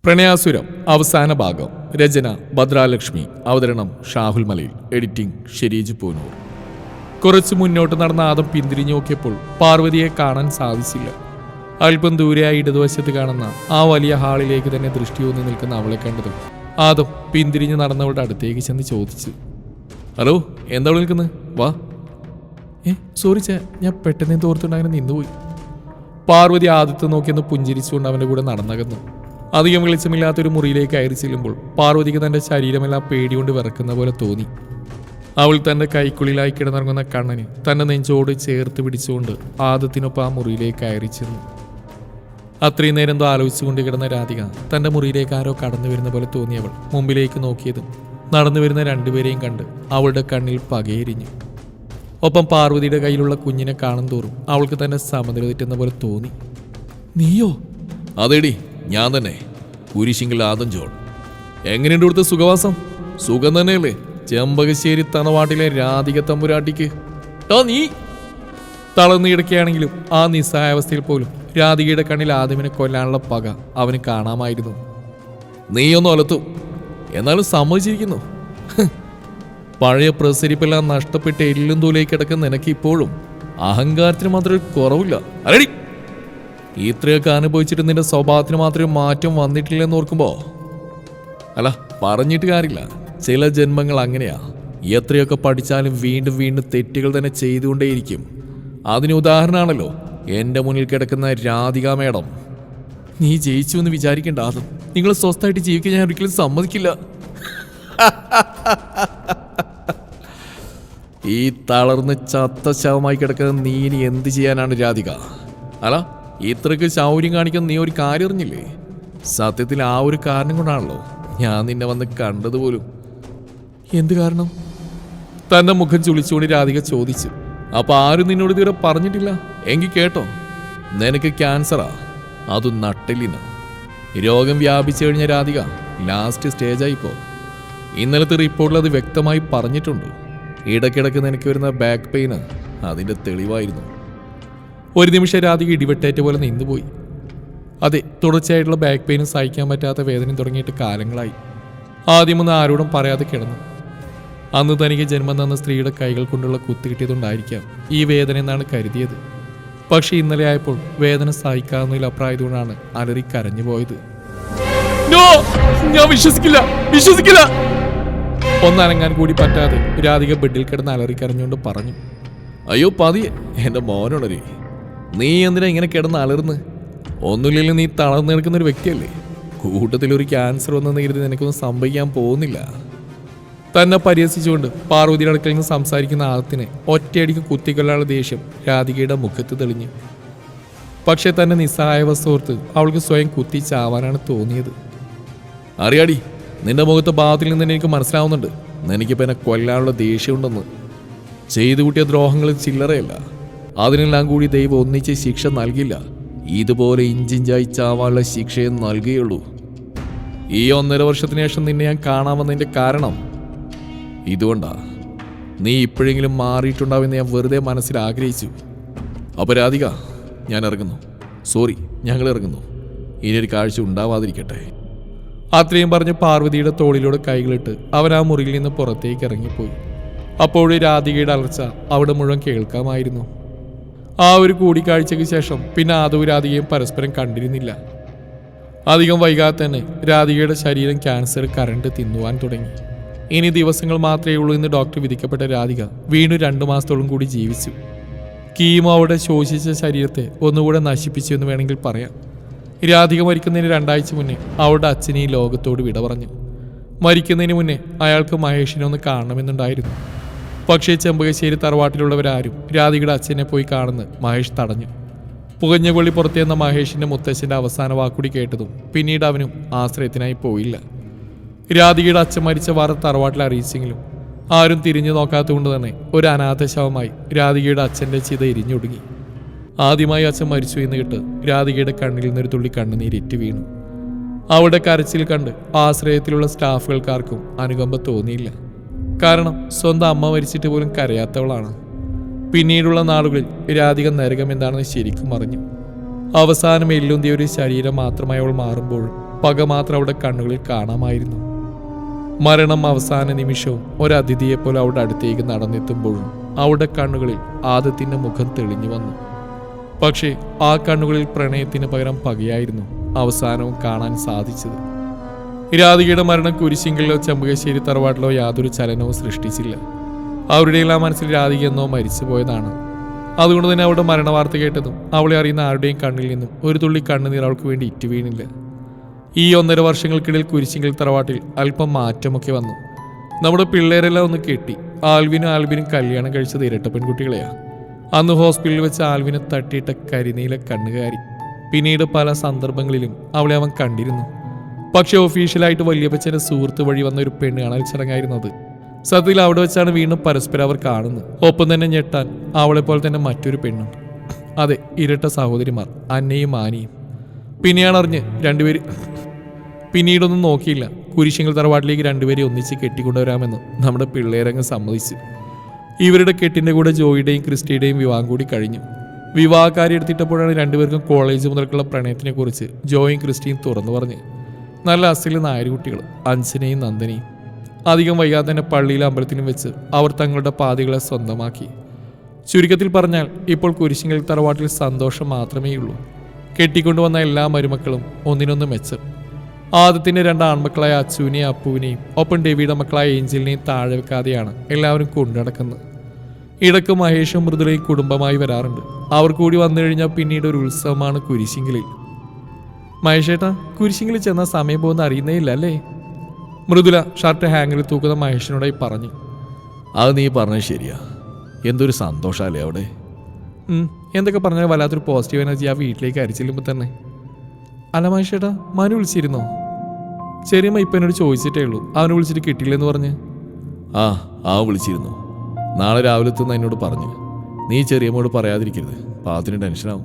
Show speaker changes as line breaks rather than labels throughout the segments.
പ്രണയാസുരം അവസാന ഭാഗം. രചന ഭദ്രാലക്ഷ്മി. അവതരണം ഷാഹുൽ മലയിൽ. എഡിറ്റിംഗ് ഷെരീജ് പൂനൂർ. കുറച്ച് മുന്നോട്ട് നടന്ന ആദം പിന്തിരിഞ്ഞു നോക്കിയപ്പോൾ പാർവതിയെ കാണാൻ സാധിച്ചില്ല. അല്പം ദൂരെയായി ഇടതുവശത്ത് കാണുന്ന ആ വലിയ ഹാളിലേക്ക് തന്നെ ദൃഷ്ടിയൂന്നി നിൽക്കുന്ന അവളെ കണ്ടതും ആദം പിന്തിരിഞ്ഞ് നടന്നവളുടെ അടുത്തേക്ക് ചെന്ന് ചോദിച്ചു, ഹലോ, എന്താ നിൽക്കുന്നത്? വാ. സോറി ചേ, ഞാൻ പെട്ടെന്ന് തോർത്തുകൊണ്ട് അങ്ങനെ നിന്നുപോയി. പാർവതി ആദ്യത്തെ നോക്കിയെന്ന് പുഞ്ചിരിച്ചുകൊണ്ട് അവൻ്റെ കൂടെ നടന്നകന്നു. അധികം വെളിച്ചമില്ലാത്തൊരു മുറിയിലേക്ക് കയറി ചെല്ലുമ്പോൾ പാർവതിക്ക് തൻ്റെ ശരീരമെല്ലാം പേടികൊണ്ട് വിറക്കുന്ന പോലെ തോന്നി. അവൾ തൻ്റെ കൈക്കുള്ളിലായി കിടന്നിറങ്ങുന്ന കണ്ണന് തൻ്റെ നെഞ്ചോട് ചേർത്ത് പിടിച്ചുകൊണ്ട് ആദത്തിനൊപ്പം ആ മുറിയിലേക്ക് കയറി ചെന്നു. അത്രയും നേരം എന്തോ ആലോചിച്ചുകൊണ്ട് കിടന്ന രാധിക തൻ്റെ മുറിയിലേക്ക് ആരോ കടന്നു വരുന്ന പോലെ തോന്നിയവൾ മുമ്പിലേക്ക് നോക്കിയതും നടന്നു വരുന്ന രണ്ടുപേരെയും കണ്ട് അവളുടെ കണ്ണിൽ പകയെരിഞ്ഞു. ഒപ്പം പാർവതിയുടെ കയ്യിലുള്ള കുഞ്ഞിനെ കാണും തോറും അവൾക്ക് തന്നെ സമനില തെറ്റുന്ന പോലെ തോന്നി. നീയോ?
അതേടി, ഞാൻ തന്നെ. കുരിശിങ്കൽ ആദം ജോൺ. എങ്ങനെയുണ്ട് ഇവിടുത്തെ സുഖവാസം? സുഖം തന്നെയല്ലേ? ചെമ്പകശ്ശേരി തറവാട്ടിലെ രാധിക തമ്പുരാട്ടിക്ക്
നീ തളർന്നു കിടക്കുകയാണെങ്കിലും ആ നിസ്സഹായാവസ്ഥയിൽ പോലും രാധികയുടെ കണ്ണിൽ ആദമിനെ കൊല്ലാനുള്ള പക അവന് കാണാമായിരുന്നു.
നീയൊന്നും അലത്തും, എന്നാലും സമ്മതിച്ചിരിക്കുന്നു.
പഴയ പ്രസരിപ്പെല്ലാം നഷ്ടപ്പെട്ട് എല്ലും തൂലേക്ക് കിടക്കുന്ന നിനക്ക് ഇപ്പോഴും അഹങ്കാരത്തിന് മാത്രമേ കുറവില്ല.
അല്ലടി,
ഇത്രയൊക്കെ അനുഭവിച്ചിട്ട് നിന്റെ സ്വഭാവത്തിന് മാത്രമേ മാറ്റം വന്നിട്ടില്ലെന്ന് ഓർക്കുമ്പോ,
അല്ല പറഞ്ഞിട്ട് കാര്യമില്ല. ചില ജന്മങ്ങൾ അങ്ങനെയാ. എത്രയൊക്കെ പഠിച്ചാലും വീണ്ടും വീണ്ടും തെറ്റുകൾ തന്നെ ചെയ്തുകൊണ്ടേയിരിക്കും. അതിന് ഉദാഹരണമാണല്ലോ എൻ്റെ മുന്നിൽ കിടക്കുന്ന രാധിക മേഡം.
നീ ജയിച്ചു എന്ന് വിചാരിക്കേണ്ട ആദം. നിങ്ങൾ സ്വസ്ഥമായിട്ട് ജീവിക്കാൻ ഞാൻ ഒരിക്കലും സമ്മതിക്കില്ല.
ഈ തളർന്ന് ചത്ത ശവമായി കിടക്കുന്ന നീ ഇനി എന്ത് ചെയ്യാനാണ് രാധിക?
അല്ല, ഇത്രയ്ക്ക് ശൗര്യം കാണിക്കുന്ന നീ ഒരു കാര്യം അറിഞ്ഞില്ലേ?
സത്യത്തിൽ ആ ഒരു കാരണം കൊണ്ടാണല്ലോ ഞാൻ നിന്നെ വന്ന് കണ്ടതുപോലും.
എന്ത് കാരണം? തന്റെ മുഖം ചുളിച്ചുകൊണ്ട് രാധിക ചോദിച്ചു.
അപ്പൊ ആരും നിന്നോട് ഇതുവരെ പറഞ്ഞിട്ടില്ല? എങ്കിൽ കേട്ടോ, നിനക്ക് ക്യാൻസറാ, അതും നട്ടെല്ലിന്. രോഗം വ്യാപിച്ചു കഴിഞ്ഞ രാധിക ലാസ്റ്റ് സ്റ്റേജായിപ്പോ. ഇന്നലത്തെ റിപ്പോർട്ടിൽ അത് വ്യക്തമായി പറഞ്ഞിട്ടുണ്ട്. ഇടയ്ക്കിടയ്ക്ക് നിനക്ക് വരുന്ന ബാക്ക് പെയിന് അതിൻ്റെ തെളിവായിരുന്നു.
ഒരു നിമിഷം രാധിക ഇടിവെട്ടേറ്റ പോലെ നിന്നുപോയി. അതെ, തുടർച്ചയായിട്ടുള്ള ബാക്ക് പെയിനും സഹിക്കാൻ പറ്റാത്ത വേദനയും തുടങ്ങിയിട്ട് കാലങ്ങളായി. ആദ്യമൊന്നും ആരോടും പറയാതെ കിടന്നു. അന്ന് തനിക്ക് ജന്മം തന്ന സ്ത്രീയുടെ കൈകൾ കൊണ്ടുള്ള കുത്തു കിട്ടിയതുകൊണ്ടായിരിക്കാം ഈ വേദന എന്നാണ് കരുതിയത്. പക്ഷെ ഇന്നലെ ആയപ്പോൾ വേദന സഹിക്കാവുന്നതിൽ അപ്രായതുകൊണ്ടാണ് അലറി കരഞ്ഞു പോയത്.
ഞാൻ വിശ്വസിക്കില്ല, വിശ്വസിക്കില്ല.
ഒന്നനങ്ങാൻ കൂടി പറ്റാതെ രാധിക ബെഡിൽ കിടന്ന് അലറി കരഞ്ഞുകൊണ്ട് പറഞ്ഞു,
അയ്യോ പതിയെ, എൻ്റെ മോനുണരേ. നീ എന്തിനാ ഇങ്ങനെ കിടന്ന് അലർന്ന്? ഒന്നുമില്ലെങ്കിലും നീ തളർന്നു നിൽക്കുന്ന ഒരു വ്യക്തിയല്ലേ. കൂട്ടത്തിലൊരു ക്യാൻസർ വന്നെന്ന് കരുതി നിനക്കൊന്നും സംഭവിക്കാൻ പോകുന്നില്ല.
തന്നെ പരിഹസിച്ചുകൊണ്ട് പാർവതിയുടെ അടുക്കൽ നിന്ന് സംസാരിക്കുന്ന ആദത്തിനെ ഒറ്റയടിക്ക് കുത്തിക്കൊല്ലാനുള്ള ദേഷ്യം രാധികയുടെ മുഖത്ത് തെളിഞ്ഞു. പക്ഷെ തന്നെ നിസ്സഹായാവസ്ഥ ഓർത്ത് അവൾക്ക് സ്വയം കുത്തി ചാവാനാണ് തോന്നിയത്.
അറിയാടി, നിന്റെ മുഖത്തെ ഭാവത്തിൽ നിന്ന് എനിക്ക് മനസ്സിലാവുന്നുണ്ട് നിനക്കിപ്പോൾ എന്നെ കൊല്ലാനുള്ള ദേഷ്യമുണ്ടെന്ന്. ചെയ്തു കൂട്ടിയ ദ്രോഹങ്ങൾ ചില്ലറയല്ല. അതിനെല്ലാം കൂടി ദൈവം ഒന്നിച്ച് ശിക്ഷ നൽകില്ല. ഇതുപോലെ ഇഞ്ചിഞ്ചായി ചാവാനുള്ള ശിക്ഷയെ നൽകുകയുള്ളൂ. ഈ 1.5 വർഷത്തിന് ശേഷം നിന്നെ ഞാൻ കാണാമെന്നതിൻ്റെ കാരണം ഇതുകൊണ്ടാ. നീ ഇപ്പോഴെങ്കിലും മാറിയിട്ടുണ്ടാവുമെന്ന് ഞാൻ വെറുതെ മനസ്സിൽ ആഗ്രഹിച്ചു. അപ്പോൾ രാധിക, ഞാൻ ഇറങ്ങുന്നു. സോറി, ഞങ്ങൾ ഇറങ്ങുന്നു. ഇനിയൊരു കാഴ്ച ഉണ്ടാവാതിരിക്കട്ടെ.
അത്രയും പറഞ്ഞ് പാർവതിയുടെ തോളിലൂടെ കൈകളിട്ട് അവൻ ആ മുറിയിൽ നിന്ന് പുറത്തേക്ക് ഇറങ്ങിപ്പോയി. അപ്പോഴും രാധികയുടെ അലർച്ച അവിടെ മുഴുവൻ കേൾക്കാമായിരുന്നു. ആ ഒരു കൂടിക്കാഴ്ചയ്ക്ക് ശേഷം പിന്നെ ആദവും രാധികയും പരസ്പരം കണ്ടിരുന്നില്ല. അധികം വൈകാതെ തന്നെ രാധികയുടെ ശരീരം ക്യാൻസർ കരണ്ട് തിന്നുവാൻ തുടങ്ങി. ഇനി ദിവസങ്ങൾ മാത്രമേ ഉള്ളൂ എന്ന് ഡോക്ടർ വിധിക്കപ്പെട്ട രാധിക വീണ്ടും 2 മാസത്തോളം കൂടി ജീവിച്ചു. കീമോ അവളുടെ ശോഷിച്ച ശരീരത്തെ ഒന്നുകൂടെ നശിപ്പിച്ചു എന്ന് വേണമെങ്കിൽ പറയാം. രാധിക മരിക്കുന്നതിന് 2 ആഴ്ച മുന്നേ അവളുടെ അച്ഛനെ ഈ ലോകത്തോട് വിട പറഞ്ഞു. മരിക്കുന്നതിന് മുന്നേ അയാൾക്ക് മഹേഷിനെ ഒന്ന് കാണണമെന്നുണ്ടായിരുന്നു. പക്ഷേ ചെമ്പകശ്ശേരി തറവാട്ടിലുള്ളവരാരും രാധികയുടെ അച്ഛനെ പോയി കാണുന്ന മഹേഷ് തടഞ്ഞു. പുകഞ്ഞ കൊള്ളി പുറത്തേന്ന മഹേഷിന്റെ മുത്തശ്ശന്റെ അവസാന വാക്കുകൂടി കേട്ടതും പിന്നീട് അവനും ആശ്രയത്തിനായി പോയില്ല. രാധികയുടെ അച്ഛൻ മരിച്ച വാർത്ത തറവാട്ടിൽ അറിയിച്ചെങ്കിലും ആരും തിരിഞ്ഞു നോക്കാത്തതുകൊണ്ട് തന്നെ ഒരു അനാഥ ശവമായി രാധികയുടെ അച്ഛൻ്റെ ചിത എരിഞ്ഞൊടുങ്ങി. ആദ്യമായി അച്ഛൻ മരിച്ചു എന്ന് കേട്ട് രാധികയുടെ കണ്ണിൽ നിന്നൊരു തുള്ളി കണ്ണുനീരിറ്റ് വീണു. അവിടെ കരച്ചിൽ കണ്ട് ആശ്രയത്തിലുള്ള സ്റ്റാഫുകൾക്കാർക്കും അനുകമ്പ തോന്നിയില്ല. കാരണം സ്വന്തം അമ്മ മരിച്ചിട്ട് പോലും കരയാത്തവളാണ്. പിന്നീടുള്ള നാളുകളിൽ രാധിക നരകം എന്താണെന്ന് ശരിക്കും അറിഞ്ഞു. അവസാനം എല്ലുന്തിയ ഒരു ശരീരം മാത്രമായി അവൾ മാറുമ്പോഴും പക മാത്രം അവിടെ കണ്ണുകളിൽ കാണാമായിരുന്നു. മരണം അവസാന നിമിഷവും ഒരതിഥിയെപ്പോലെ അവിടെ അടുത്തേക്ക് നടന്നെത്തുമ്പോഴും അവിടെ കണ്ണുകളിൽ ആദത്തിന്റെ മുഖം തെളിഞ്ഞു വന്നു. പക്ഷേ ആ കണ്ണുകളിൽ പ്രണയത്തിന് പകരം പകയായിരുന്നു അവസാനവും കാണാൻ സാധിച്ചത്. രാധികയുടെ മരണം കുരിശിങ്കലിലോ ചെമ്പകശ്ശേരി തറവാട്ടിലോ യാതൊരു ചലനവും സൃഷ്ടിച്ചില്ല. അവരുടെ എല്ലാം മനസ്സിൽ രാധിക എന്നോ മരിച്ചുപോയതാണ്. അതുകൊണ്ട് തന്നെ അവളുടെ മരണവാർത്ത കേട്ടതും അവളെ അറിയുന്ന ആരുടെയും കണ്ണിൽ നിന്നും ഒരു തുള്ളി കണ്ണുനീർ അവൾക്ക് വേണ്ടി ഇറ്റു വീണില്ല. ഈ 1.5 വർഷങ്ങൾക്കിടയിൽ കുരിശിങ്കൽ തറവാട്ടിൽ അല്പം മാറ്റമൊക്കെ വന്നു. നമ്മുടെ പിള്ളേരെല്ലാം ഒന്ന് കെട്ടി. ആൽവിനും കല്യാണം കഴിച്ചത് ഇരട്ട പെൺകുട്ടികളെയാ. അന്ന് ഹോസ്പിറ്റലിൽ വെച്ച് ആൽവിനെ തട്ടിയിട്ട കരിനീല കണ്ണുകാരി. പിന്നീട് പല സന്ദർഭങ്ങളിലും അവളെ അവൻ കണ്ടിരുന്നു. പക്ഷെ ഒഫീഷ്യലായിട്ട് വല്യപ്പച്ചൻ്റെ സുഹൃത്ത് വഴി വന്ന ഒരു പെണ്ണ് കാണൽ ചടങ്ങായിരുന്നു അത്. സത്യത്തിൽ അവിടെ വെച്ചാണ് വീണ്ടും പരസ്പരം അവർ കാണുന്നത്. ഒപ്പം തന്നെ ഞെട്ടാൻ അവളെപ്പോലെ തന്നെ മറ്റൊരു പെണ്ണും. അതെ, ഇരട്ട സഹോദരിമാർ, അന്നയും ആനിയും. പിന്നെയാണ് അറിഞ്ഞ് രണ്ടുപേര്. പിന്നീടൊന്നും നോക്കിയില്ല. കുരിശിങ്കൽ തറവാട്ടിലേക്ക് രണ്ടുപേരെ ഒന്നിച്ച് കെട്ടിക്കൊണ്ടുവരാമെന്ന് നമ്മുടെ പിള്ളേരങ്ങ് സമ്മതിച്ചു. ഇവരുടെ കെട്ടിൻ്റെ കൂടെ ജോയിയുടെയും ക്രിസ്റ്റിയുടെയും വിവാഹം കൂടി കഴിഞ്ഞു. വിവാഹക്കാരി എടുത്തിട്ടപ്പോഴാണ് രണ്ടുപേർക്കും കോളേജ് മുതൽക്കുള്ള പ്രണയത്തിനെ കുറിച്ച് ജോയും ക്രിസ്റ്റിയും തുറന്നു പറഞ്ഞ്. നല്ല അസിൽ നായരുകുട്ടികൾ, അഞ്ജനയും നന്ദനയും. അധികം വൈകാതെ തന്നെ പള്ളിയിലും അമ്പലത്തിലും വെച്ച് അവർ തങ്ങളുടെ പാതികളെ സ്വന്തമാക്കി. ചുരുക്കത്തിൽ പറഞ്ഞാൽ ഇപ്പോൾ കുരിശിങ്കൽ തറവാട്ടിൽ സന്തോഷം മാത്രമേ ഉള്ളൂ. കെട്ടിക്കൊണ്ടുവന്ന എല്ലാ മരുമക്കളും ഒന്നിനൊന്ന് മെച്ചം. ആദ്യത്തിൻ്റെ 2 ആൺമക്കളായ അച്ചുവിനെയും അപ്പുവിനെയും ഒപ്പം ഡെവിയുടെ മക്കളായ ഏഞ്ചലിനെയും താഴെ വെക്കാതെയാണ് എല്ലാവരും കൊണ്ടുനടക്കുന്നത്. ഇടയ്ക്ക് മഹേഷും മൃദുലയും കുടുംബമായി വരാറുണ്ട്. അവർ കൂടി വന്നു കഴിഞ്ഞാൽ പിന്നീട് ഒരു ഉത്സവമാണ് കുരിശിങ്കലിൽ. മഹേഷേട്ടാ, കുരിശിങ്കലിൽ ചെന്ന സമയം പോകുന്ന അറിയുന്നേ ഇല്ല അല്ലേ? മൃദുല ഷർട്ട് ഹാങ്ങറിൽ തൂക്കുന്ന മഹേഷിനോടായി പറഞ്ഞു.
അത് നീ പറഞ്ഞത് ശരിയാ. എന്തൊരു സന്തോഷമല്ലേ അവിടെ.
എന്തൊക്കെ പറഞ്ഞാൽ വല്ലാത്തൊരു പോസിറ്റീവ് എനർജി ആ വീട്ടിലേക്ക് അരിച്ചെല്ലുമ്പോൾ തന്നെ. അല്ല മഹേഷേട്ടാ, മനു വിളിച്ചിരുന്നോ? ചെറിയമ്മ ഇപ്പം എന്നോട് ചോദിച്ചിട്ടേ ഉള്ളൂ. അവനെ വിളിച്ചിട്ട് കിട്ടിയില്ലെന്ന് പറഞ്ഞ്.
ആ വിളിച്ചിരുന്നു. നാളെ രാവിലെ എത്തുന്ന എന്നോട് പറഞ്ഞു. നീ ചെറിയമ്മോട് പറയാതിരിക്കരുത്, പാത്തിന് ടെൻഷനാവും.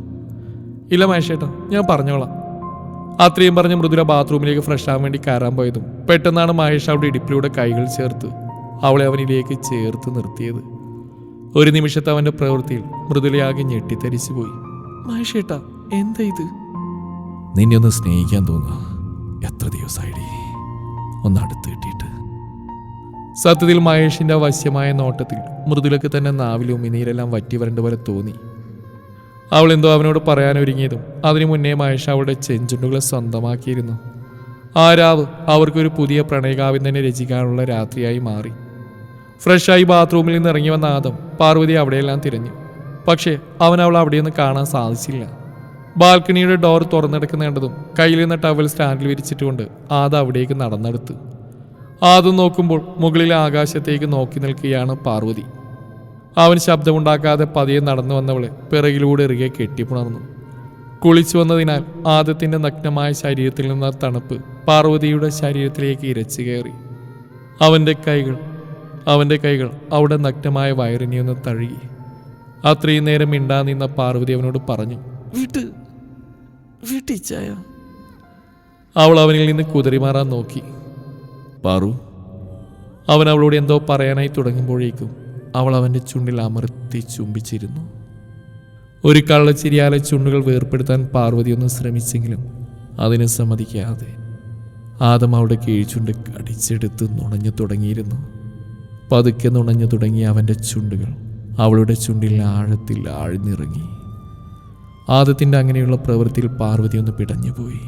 ഇല്ല മഹേഷേട്ടാ, ഞാൻ പറഞ്ഞോളാം. അത്രയും പറഞ്ഞ് മൃദുല ബാത്റൂമിലേക്ക് ഫ്രഷ് ആവാൻ വേണ്ടി കയറാൻ പോയതും പെട്ടെന്നാണ് മഹേഷ് അവിടെ ഇടുപ്പിലൂടെ കൈകൾ ചേർത്ത് അവളെ അവനിലേക്ക് ചേർത്ത് നിർത്തിയത്. ഒരു നിമിഷത്തെ അവൻ്റെ പ്രവൃത്തിയിൽ മൃദുലയാകെ ഞെട്ടിത്തരിച്ചു പോയി. മഹേഷേട്ടാ, എന്താ ഇത്?
നിന്നെ ഒന്ന് സ്നേഹിക്കാൻ തോന്നുക. എത്ര ദിവസമായിടി ഒന്ന് അടുത്ത് കിട്ടിയിട്ട്.
സത്യത്തിൽ മഹേഷിന്റെ വശ്യമായ നോട്ടത്തിൽ മൃദുലക്ക് തന്നെ നാവിലും ഉമിനീരെല്ലാം വറ്റി വരണ്ട പോലെ തോന്നി. അവൾ എന്തോ അവനോട് പറയാനൊരുങ്ങിയതും അതിനു മുന്നേ മഹേഷ് അവളുടെ ചെഞ്ചുണ്ടുകളെ സ്വന്തമാക്കിയിരുന്നു. ആ രാവ് അവർക്കൊരു പുതിയ പ്രണയകാവ്യം തന്നെ രചിക്കാനുള്ള രാത്രിയായി മാറി. ഫ്രഷായി ബാത്റൂമിൽ നിന്ന് ഇറങ്ങി വന്ന ആദം പാർവതി അവിടെയെല്ലാം തിരഞ്ഞു. പക്ഷേ അവൾ അവിടെയൊന്നും കാണാൻ സാധിച്ചില്ല. ബാൽക്കണിയുടെ ഡോർ തുറന്നെടുക്കുന്ന കണ്ടതും കയ്യിൽ നിന്ന് ടവൽ സ്റ്റാൻഡിൽ വിരിച്ചിട്ടുകൊണ്ട് ആദം അവിടേക്ക് നടന്നെടുത്ത്. ആദം നോക്കുമ്പോൾ മുകളിലെ ആകാശത്തേക്ക് നോക്കി നിൽക്കുകയാണ് പാർവതി. അവൻ ശബ്ദമുണ്ടാക്കാതെ പതിയെ നടന്നു വന്നവളെ പിറകിലൂടെ ഇറുകെ കെട്ടിപ്പുണർന്നു. കുളിച്ചു വന്നതിനാൽ ആദത്തിന്റെ നഗ്നമായ ശരീരത്തിൽ നിന്ന തണുപ്പ് പാർവതിയുടെ ശരീരത്തിലേക്ക് ഇരച്ചു കയറി. അവന്റെ കൈകൾ അവിടെ നഗ്നമായ വയറിനെ ഒന്ന് തഴുകി. അത്രയും നേരം മിണ്ടാ നിന്ന പാർവതി അവനോട് പറഞ്ഞു, വീട്ടിച്ചായ. അവൾ അവനിൽ നിന്ന് കുതറിമാറാൻ നോക്കി.
പാറു.
അവൻ അവളോട് എന്തോ പറയാനായി തുടങ്ങുമ്പോഴേക്കും അവൾ അവൻ്റെ ചുണ്ടിൽ അമർത്തി ചുംബിച്ചിരുന്നു. ഒരു കള്ളച്ചിരിയാലെ ചുണ്ടുകൾ വേർപ്പെടുത്താൻ പാർവതി ഒന്ന് ശ്രമിച്ചെങ്കിലും അതിന് സമ്മതിക്കാതെ ആദം അവളുടെ കീഴ്ചുണ്ട് കടിച്ചെടുത്ത് നുണഞ്ഞു തുടങ്ങിയിരുന്നു. പതുക്കെ നുണഞ്ഞു തുടങ്ങിയ അവൻ്റെ ചുണ്ടുകൾ അവളുടെ ചുണ്ടിൽ ആഴത്തിൽ ആഴ്ന്നിറങ്ങി. ആദത്തിൻ്റെ അങ്ങനെയുള്ള പ്രവൃത്തിയിൽ പാർവതി ഒന്ന് പിടഞ്ഞുപോയി.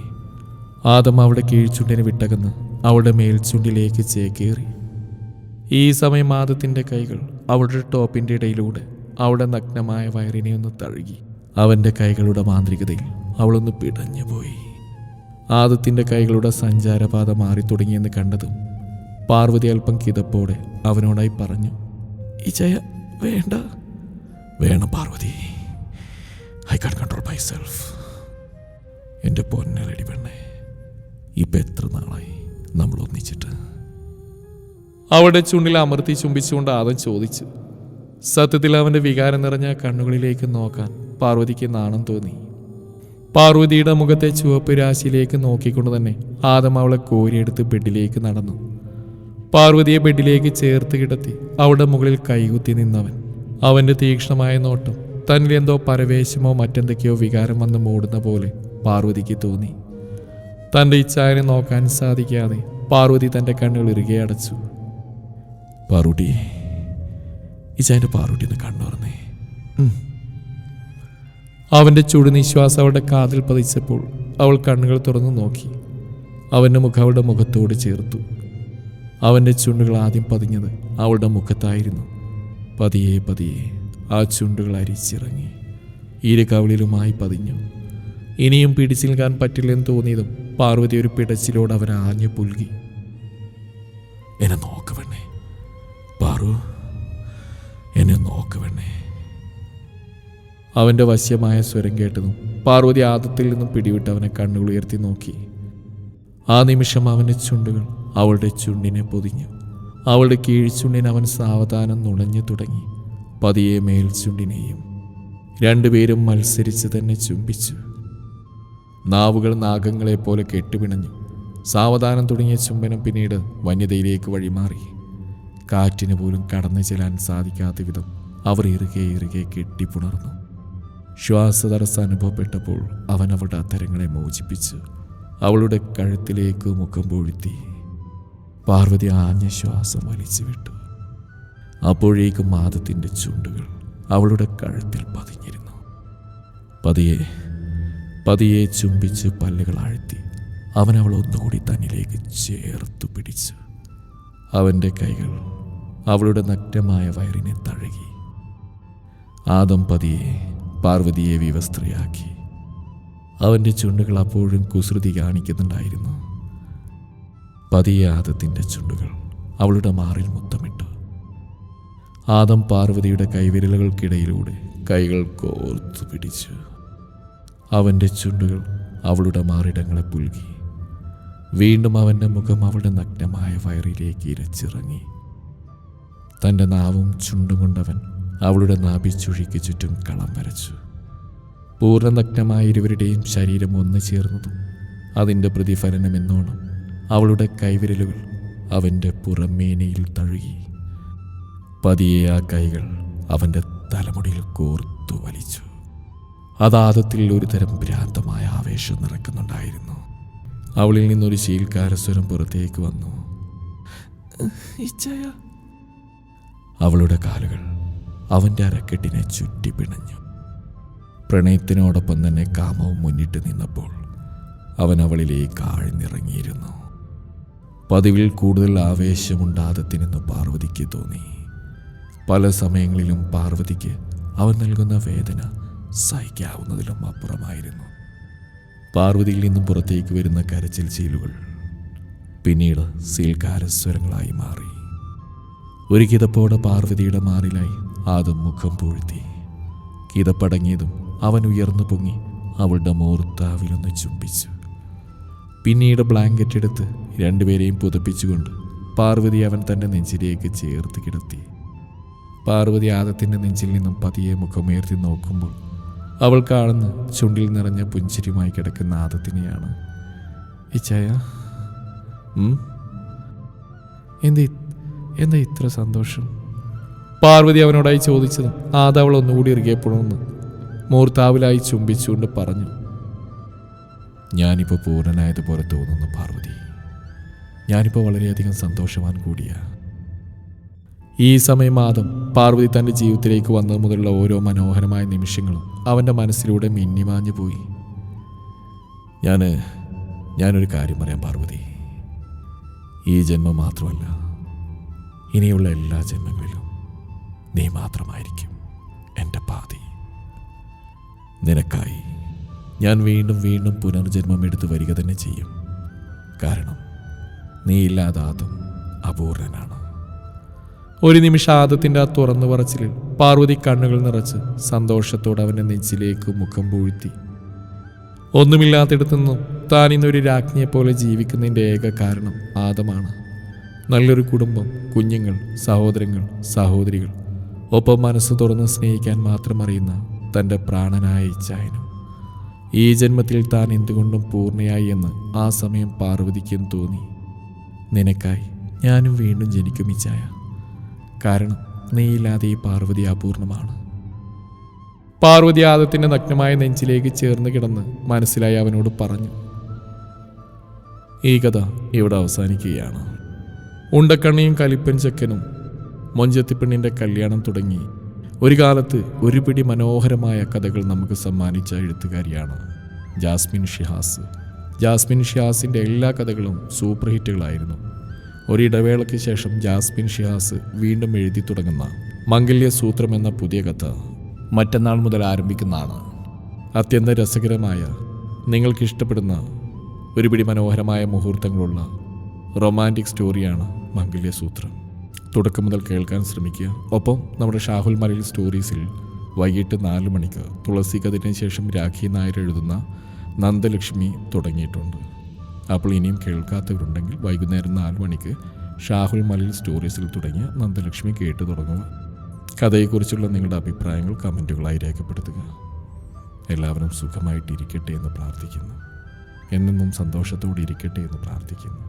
ആദം അവളുടെ കീഴ്ചുണ്ടിനെ വിട്ടകന്ന് അവളുടെ മേൽച്ചുണ്ടിലേക്ക് ചേക്കേറി. ഈ സമയം ആദത്തിൻ്റെ കൈകൾ അവളുടെ ടോപ്പിൻ്റെ ഇടയിലൂടെ അവളുടെ നഗ്നമായ വയറിനെ ഒന്ന് തഴുകി. അവൻ്റെ കൈകളുടെ മാന്ത്രികതയിൽ അവളൊന്ന് പിടഞ്ഞുപോയി. ആദത്തിൻ്റെ കൈകളുടെ സഞ്ചാരപാത മാറി തുടങ്ങിയെന്ന് കണ്ടതും പാർവതി അല്പം കിതപ്പോടെ അവനോടായി പറഞ്ഞു, ഇച്ചയ വേണ്ട.
വേണം Parvati, I can control myself. എൻ്റെ പൊന്നലടി പെണ്ണെ, ഇപ്പം എത്ര നാളായി നമ്മൾ ഒന്നിച്ചിട്ട്?
അവളുടെ ചുണ്ടിൽ അമർത്തി ചുംബിച്ചുകൊണ്ട് ആദം ചോദിച്ചു. സത്യത്തിൽ അവൻ്റെ വികാരം നിറഞ്ഞ കണ്ണുകളിലേക്ക് നോക്കാൻ പാർവതിക്ക് നാണം തോന്നി. പാർവതിയുടെ മുഖത്തെ ചുവപ്പ് രാശിയിലേക്ക് നോക്കിക്കൊണ്ട് തന്നെ ആദം അവളെ കോരിയെടുത്ത് ബെഡിലേക്ക് നടന്നു. പാർവതിയെ ബെഡിലേക്ക് ചേർത്ത് കിടത്തി അവളുടെ മുകളിൽ കൈകുത്തി നിന്നവൻ. അവൻ്റെ തീക്ഷ്ണമായ നോട്ടം തന്നിൽ എന്തോ പരവേശമോ മറ്റെന്തൊക്കെയോ വികാരം വന്ന് മൂടുന്ന പോലെ പാർവതിക്ക് തോന്നി. തൻ്റെ ഇച്ഛായനെ നോക്കാൻ സാധിക്കാതെ പാർവതി തൻ്റെ കണ്ണുകൾ ഇറുകെ അടച്ചു.
പാറൂട്ടി, ഇച്ചായൻ്റെ പാറൂട്ടി ഒന്ന് കണ്ണു തുറന്നേ.
അവൻ്റെ ചുടുനിശ്വാസം അവളുടെ കാതിൽ പതിച്ചപ്പോൾ അവൾ കണ്ണുകൾ തുറന്നു നോക്കി. അവൻ്റെ മുഖം അവളുടെ മുഖത്തോട് ചേർത്തു. അവൻ്റെ ചുണ്ടുകൾ ആദ്യം പതിഞ്ഞത് അവളുടെ മുഖത്തായിരുന്നു. പതിയെ പതിയെ ആ ചുണ്ടുകൾ അരിച്ചിറങ്ങി ഇരു കവിളിലുമായി പതിഞ്ഞു. ഇനിയും പിടിച്ചു നിൽക്കാൻ പറ്റില്ലെന്ന് തോന്നിയതും പാർവതി ഒരു പിടച്ചിലോട് അവൻ ആഞ്ഞു പുൽകി.
എന്നെ നോക്കുവണ്ണേ പാറു, എന്നെ നോക്കുവണ്ണേ.
അവൻ്റെ വശ്യമായ സ്വരം കേട്ടതും പാർവതി ആദത്തിൽ നിന്നും പിടിവിട്ട് അവനെ കണ്ണുകൾ ഉയർത്തി നോക്കി. ആ നിമിഷം അവൻ്റെ ചുണ്ടുകൾ അവളുടെ ചുണ്ടിനെ പൊതിഞ്ഞു. അവളുടെ കീഴ്ചുണ്ടിന് അവൻ സാവധാനം നുണഞ്ഞു തുടങ്ങി. പതിയെ മേൽചുണ്ടിനെയും. രണ്ടുപേരും മത്സരിച്ച് തന്നെ ചുംബിച്ചു. നാവുകൾ നാഗങ്ങളെപ്പോലെ കെട്ടുപിണഞ്ഞു. സാവധാനം തുടങ്ങിയ ചുംബനം പിന്നീട് വന്യതയിലേക്ക് വഴിമാറി. കാറ്റിന് പോലും കടന്നു ചെല്ലാൻ സാധിക്കാത്ത വിധം അവർ ഇറുകെ ഇറുകെ കെട്ടിപ്പുണർന്നു. ശ്വാസതടസ്സം അനുഭവപ്പെട്ടപ്പോൾ അവൻ അവളുടെ അധരങ്ങളെ മോചിപ്പിച്ചു അവളുടെ കഴുത്തിലേക്ക് മുഖം പൊഴുത്തി. പാർവതി ആഞ്ഞ ശ്വാസം വലിച്ചു വിട്ടു. അപ്പോഴേക്കും മാദത്തിൻ്റെ ചുണ്ടുകൾ അവളുടെ കഴുത്തിൽ പതിഞ്ഞിരുന്നു. പതിയെ പതിയെ ചുംബിച്ച് പല്ലുകൾ ആഴ്ത്തി അവൻ അവൾ ഒന്നുകൂടി തന്നിലേക്ക് ചേർത്തു പിടിച്ചു. അവൻ്റെ കൈകൾ അവളുടെ നഗ്നമായ വയറിനെ തഴുകി. ആദം പതിയെ പാർവതിയെ വിവസ്ത്രയാക്കി. അവൻ്റെ ചുണ്ടുകൾ അപ്പോഴും കുസൃതി കാണിക്കുന്നുണ്ടായിരുന്നു. പതിയെ ആദത്തിൻ്റെ ചുണ്ടുകൾ അവളുടെ മാറിൽ മുത്തമിട്ടു. ആദം പാർവതിയുടെ കൈവിരലുകൾക്കിടയിലൂടെ കൈകൾ കോർത്തു പിടിച്ചു. അവൻ്റെ ചുണ്ടുകൾ അവളുടെ മാറിടങ്ങളെ പുൽകി. വീണ്ടും അവൻ്റെ മുഖം അവളുടെ നഗ്നമായ വയറിലേക്ക് ഇരച്ചിറങ്ങി. തൻ്റെ നാവും ചുണ്ടും കൊണ്ടവൻ അവളുടെ നാഭിച്ചുഴിക്ക് ചുറ്റും കളം വരച്ചു. പൂർണ്ണനഗ്നമായ ഇരുവരുടെയും ശരീരം ഒന്നു ചേർന്നതും അതിൻ്റെ പ്രതിഫലനമെന്നോണം അവളുടെ കൈവിരലുകൾ അവൻ്റെ പുറമേനയിൽ തഴുകി. പതിയെ ആ കൈകൾ അവൻ്റെ തലമുടിയിൽ കോർത്തു വലിച്ചു. അതാദത്തിൽ ഒരുതരം ഭ്രാന്തമായ ആവേശം നിറക്കുന്നുണ്ടായിരുന്നു. അവളിൽ നിന്നൊരു ശീൽക്കാരസ്വരം പുറത്തേക്ക് വന്നു. അവളുടെ കാലുകൾ അവൻ്റെ അരക്കെട്ടിനെ ചുറ്റി പിണഞ്ഞു. പ്രണയത്തിനോടൊപ്പം തന്നെ കാമവും മുന്നിട്ട് നിന്നപ്പോൾ അവൻ അവളിലേക്ക് ആഴ്ന്നിറങ്ങിയിരുന്നു. പതിവിൽ കൂടുതൽ ആവേശമുണ്ടാദത്തിനെന്ന് പാർവതിക്ക് തോന്നി. പല സമയങ്ങളിലും പാർവതിക്ക് അവൻ നൽകുന്ന വേദന സഹിക്കാവുന്നതിലും അപ്പുറമായിരുന്നു. പാർവതിയിൽ നിന്നും പുറത്തേക്ക് വരുന്ന കരച്ചിൽ ചീലുകൾ പിന്നീട് സീൽക്കാരസ്വരങ്ങളായി മാറി. ഒരു കിതപ്പോടെ പാർവതിയുടെ മാറിലായി ആദം മുഖം പൂഴ്ത്തി. കിതപ്പടങ്ങിയതും അവൻ ഉയർന്നു പൊങ്ങി അവളുടെ മൂർത്താവിലൊന്ന് ചുംബിച്ചു. പിന്നീട് ബ്ലാങ്കറ്റ് എടുത്ത് രണ്ടുപേരെയും പുതപ്പിച്ചുകൊണ്ട് പാർവതി അവൻ തൻ്റെ നെഞ്ചിലേക്ക് ചേർത്ത് കിടത്തി. പാർവതി ആദത്തിൻ്റെ നെഞ്ചിൽ നിന്നും പതിയെ മുഖമുയർത്തി നോക്കുമ്പോൾ അവൾ കാണുന്ന ചുണ്ടിൽ നിറഞ്ഞ പുഞ്ചിരിയുമായി കിടക്കുന്ന ആദത്തിനെയാണ്. ഇച്ചായ, എന്താ ഇത്ര സന്തോഷം? പാർവതി അവനോടായി ചോദിച്ചതും ആദ അവൾ ഒന്നുകൂടി ഇറുകിയപ്പോഴൊന്ന് മൂർത്താവിലായി ചുംബിച്ചുകൊണ്ട് പറഞ്ഞു. ഞാനിപ്പോൾ പൂർണ്ണനായതുപോലെ തോന്നുന്നു പാർവതി. ഞാനിപ്പോൾ വളരെയധികം സന്തോഷവാൻ കൂടിയാ. ഈ സമയം ആദം പാർവതി തൻ്റെ ജീവിതത്തിലേക്ക് വന്നത് മുതലുള്ള ഓരോ മനോഹരമായ നിമിഷങ്ങളും അവൻ്റെ മനസ്സിലൂടെ മിന്നിമാഞ്ഞു പോയി. ഞാനൊരു കാര്യം പറയാം പാർവതി. ഈ ജന്മം മാത്രമല്ല, ഇനിയുള്ള എല്ലാ ജന്മങ്ങളിലും നീ മാത്രമായിരിക്കും എൻ്റെ പാതി. നിനക്കായി ഞാൻ വീണ്ടും വീണ്ടും പുനർജന്മം എടുത്ത് വരിക തന്നെ ചെയ്യും. കാരണം നീ ഇല്ലാതെ ആദം അപൂർണനാണ്. ഒരു നിമിഷം ആദത്തിൻ്റെ ആ തുറന്നു പറച്ചിലിൽ പാർവതി കണ്ണുകൾ നിറച്ച് സന്തോഷത്തോടെ അവൻ്റെ നെഞ്ചിലേക്ക് മുഖം പൂഴ്ത്തി. ഒന്നുമില്ലാത്തിടത്തു നിന്നും താൻ ഇന്നൊരു രാജ്ഞിയെപ്പോലെ ജീവിക്കുന്നതിൻ്റെ ഏക കാരണം ആദമാണ്. നല്ലൊരു കുടുംബം, കുഞ്ഞുങ്ങൾ, സഹോദരങ്ങൾ, സഹോദരികൾ, ഒപ്പം മനസ്സ് തുറന്ന് സ്നേഹിക്കാൻ മാത്രം അറിയുന്ന തൻ്റെ പ്രാണനായ ഇച്ഛായനും. ഈ ജന്മത്തിൽ താൻ എന്തുകൊണ്ടും പൂർണ്ണയായി എന്ന് ആ സമയം പാർവതിക്കും തോന്നി. നിനക്കായി ഞാനും വീണ്ടും ജനിക്കും ഇച്ഛായ. കാരണം നീയില്ലാതെ ഈ പാർവതി അപൂർണമാണ്. പാർവതി ആദത്തിൻ്റെ നഗ്നമായ നെഞ്ചിലേക്ക് ചേർന്ന് കിടന്ന് മനസ്സിലായി അവനോട് പറഞ്ഞു.
ഈ കഥ ഇവിടെ അവസാനിക്കുകയാണ്.
ഉണ്ടക്കണ്ണിയും കലിപ്പൻ ചെക്കനും മൊഞ്ചത്തിപ്പെണ്ണിൻ്റെ കല്യാണം തുടങ്ങി ഒരു കാലത്ത് ഒരു പിടി മനോഹരമായ കഥകൾ നമുക്ക് സമ്മാനിച്ച എഴുത്തുകാരിയാണ് ജാസ്മിൻ ഷിഹാസ്. ജാസ്മിൻ ഷിഹാസിൻ്റെ എല്ലാ കഥകളും സൂപ്പർ ഹിറ്റുകളായിരുന്നു. ഒരിടവേളയ്ക്ക് ശേഷം ജാസ്മിൻ ഷിഹാസ് വീണ്ടും എഴുതി തുടങ്ങുന്ന മംഗല്യസൂത്രം എന്ന പുതിയ കഥ മറ്റന്നാൾ മുതൽ ആരംഭിക്കുന്നതാണ്. അത്യന്തം രസകരമായ, നിങ്ങൾക്കിഷ്ടപ്പെടുന്ന ഒരു പിടി മനോഹരമായ മുഹൂർത്തങ്ങളുള്ള റൊമാൻറ്റിക് സ്റ്റോറിയാണ് മംഗല്യസൂത്രം. തുടക്കം മുതൽ കേൾക്കാൻ ശ്രമിക്കുക. ഒപ്പം നമ്മുടെ ഷാഹുൽ മലയിൽ സ്റ്റോറീസിൽ വൈകിട്ട് 4 മണിക്ക് തുളസി കഥയ്ക്ക് ശേഷം രാഖി നായർ എഴുതുന്ന നന്ദലക്ഷ്മി തുടങ്ങിയിട്ടുണ്ട്. അപ്പോൾ ഇനിയും കേൾക്കാത്തവരുണ്ടെങ്കിൽ വൈകുന്നേരം 4 മണിക്ക് ഷാഹുൽ മലയിൽ സ്റ്റോറീസിൽ തുടങ്ങിയ നന്ദലക്ഷ്മി കേട്ടു തുടങ്ങുക. കഥയെക്കുറിച്ചുള്ള നിങ്ങളുടെ അഭിപ്രായങ്ങൾ കമൻറ്റുകളായി രേഖപ്പെടുത്തുക. എല്ലാവരും സുഖമായിട്ടിരിക്കട്ടെ എന്ന് പ്രാർത്ഥിക്കുന്നു. എന്നെന്നും സന്തോഷത്തോടെ ഇരിക്കട്ടെ എന്ന് പ്രാർത്ഥിക്കുന്നു.